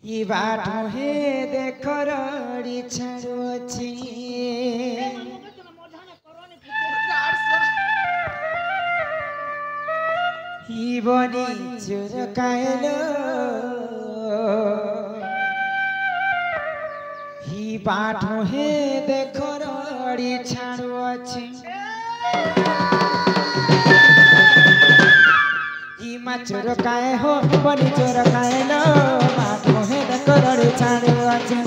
ई बाट हे देखो रड़ी छड़ोची ई बनी चुर कायलो ई बाट हे देखो रड़ी छड़ोची चोर काए हो बनी चोर काए लो बात मोहे दकरड़ी छाड़ी आछे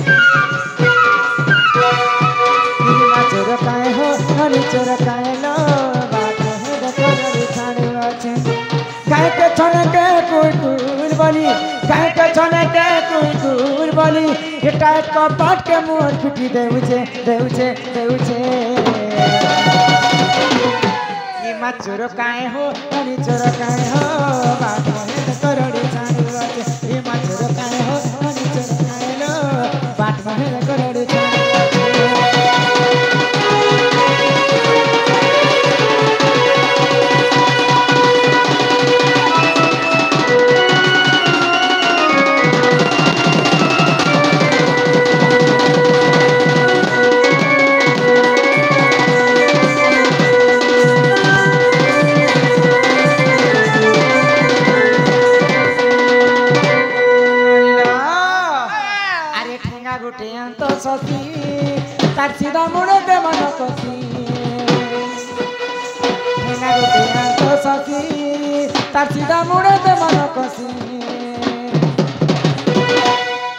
चोर काए हो बनी चोर काए लो बात मोहे दकरड़ी छाड़ी आछे गाय के छने के कुकुर बनी गाय के छने के कुकुर बनी एटा कपाट के मोर पिटी देउछे देउछे देउछे मा चोर काए हो बनी चोर काए हो बात मोहे दकरड़ी छाड़ी आछे ई मा चोर काए हो बनी चोर काए लो बात मोहे दकरड़ी छाड़ी ससी तार सीधा मुड़े दे मन कसी हेना गोटे तो ससी तार सीधा मुड़े दे मन कसी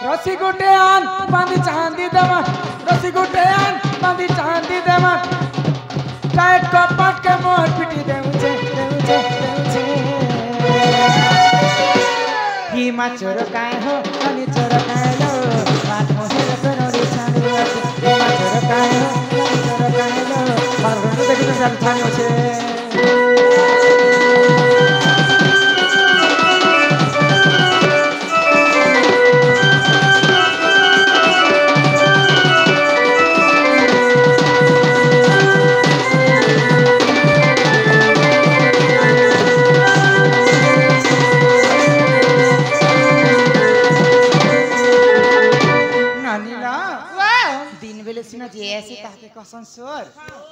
रसी गोटे आन बांधी चांदी देवा रसी गोटे आन बांधी चांदी देवा टाइट कपाट के मोर पिटी देउछे देउछे देउछे ही मा चोर काए हो अनि चोर काए लो बात मोहे दकरड़ी छाड़ी आछे ही मा चोर काए हो अनि चोर काए लो मार रंग देखि तो छाड़ी आछे कहसन चोर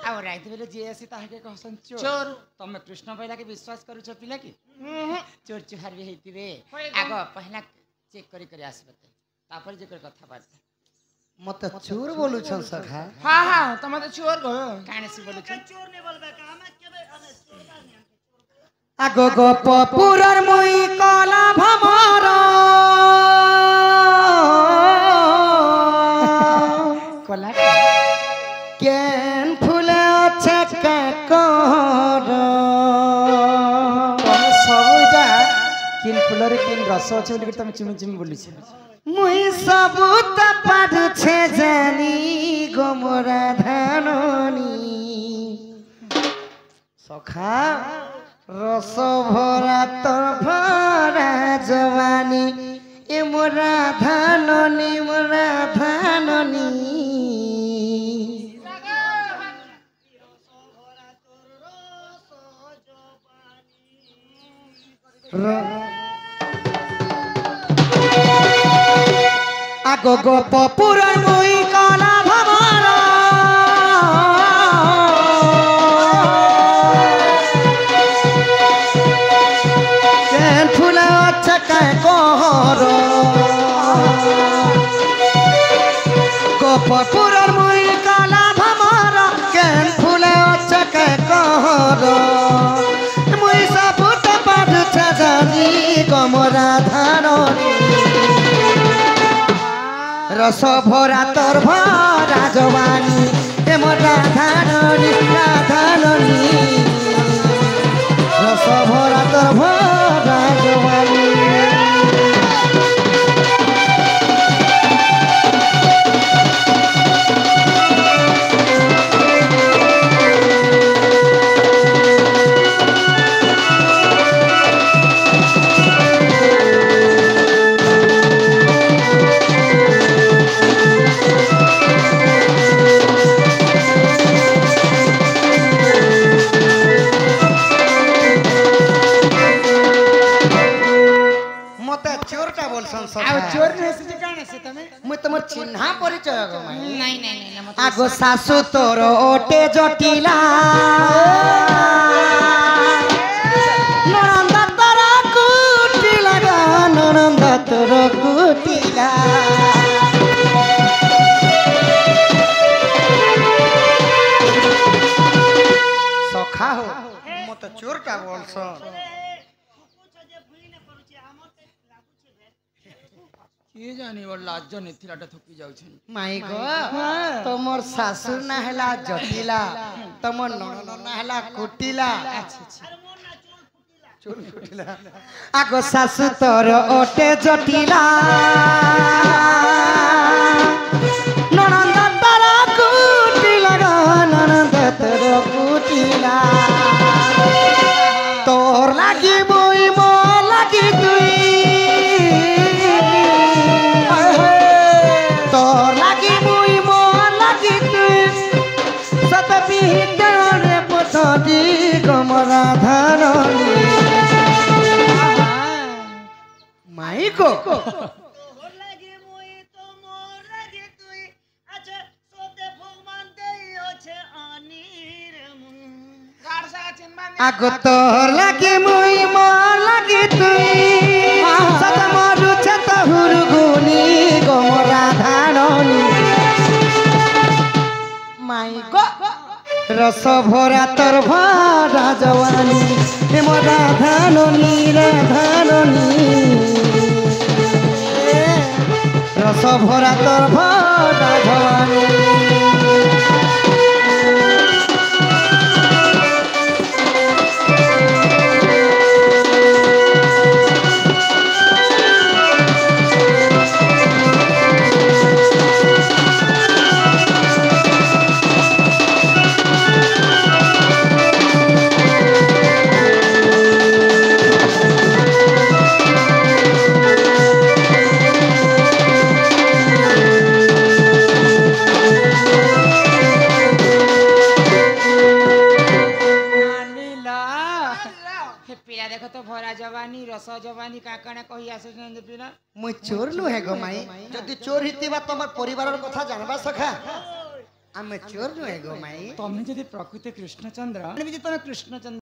आ रात बेले जे आसी ताके कहसन चोर तमे कृष्ण पहिला के विश्वास करूछ पिला की चोर चुहार भी हेतिबे आगो पहिला चेक करी करी आसबते तापर जे कर कथा बार्ता मते चोर बोलू छन सखा हां हां तमे तो चोर गो काने से बोलू छन चोर ने बोलबे का हम केबे अने चोर का नहीं आगो गो पपुरर मुई कला भमरा कला केन फुले अच्छे के कर सबटा किन फुलरे किन रस अच्छे बोली तुम चुमी चुमी बोली छे मुई सबूत पाडु छे जानी गोमरा धाननी सखा रस भरा तोर भरा जवानी ए मोरा धाननी आगो गो पपुरर मुई कला भमरा केन फुले अच्छे के कर गो पपुरर मुई कला भमरा केन फुले अच्छे के कर मुई सबूत पाडु छे जानी गमरा धाननी रस भरा तोर भरा जवानी ए मोर राधाननी रस भरा तोर भरा जवानी चोरटा बोलसन ଆଉ सखा ଚୋର ନୁହେଁ ସେ କାଣ ସେ ତମେ मुई तमर चिन्हा परिचय गो माई ନାଇଁ ନାଇଁ ନାଇଁ ମତେ आगो सासू तोर ओटे जटिला ननंद तोर कुटिला गो ननंद तोर कुटिला सखा हो मत चोरटा बोलसन କିଏ ଜାଣି ବଡ଼ ଲାଜ ନେଥିଲାଟା ଥକି ଯାଉଛନ୍ତି माई गो तमर सासू ना हला जटिला तमर ननद ना हला कुटिला चोर कुटिला आगो सासू तोर ओटे जटिला ननद तोर कुटिला गो ननद तोर कुटिला तोर लागी मुई मो लागी तुई तोर लागी मुई मो लागी तुई सत बिहितरे पथटी गमरा धारणी माई को आगो तोर लागी मुई मोर लागी तुई सत मरु छत हुरगुनी गमरा धारणी माई को रस भरा तोर भरा जवानी हे मोरा धारणी रस भरा तोर भरा जवानी ପିଲା ଦେଖ ତ ଭରା ଜବାନି ରସ ଜବାନି କାକଣା କହି ଆସୁଛନ୍ତି ପିଲା मुई चोर नुहे गो माई जदि चोर हितिबा तमर परिवार कथा जानबा सखा आमे चोर नुहे गो माई ତମେ ଯଦି ପ୍ରକୃତ କୃଷ୍ଣଚନ୍ଦ୍ର ତମେ କୃଷ୍ଣଚନ୍ଦ୍ର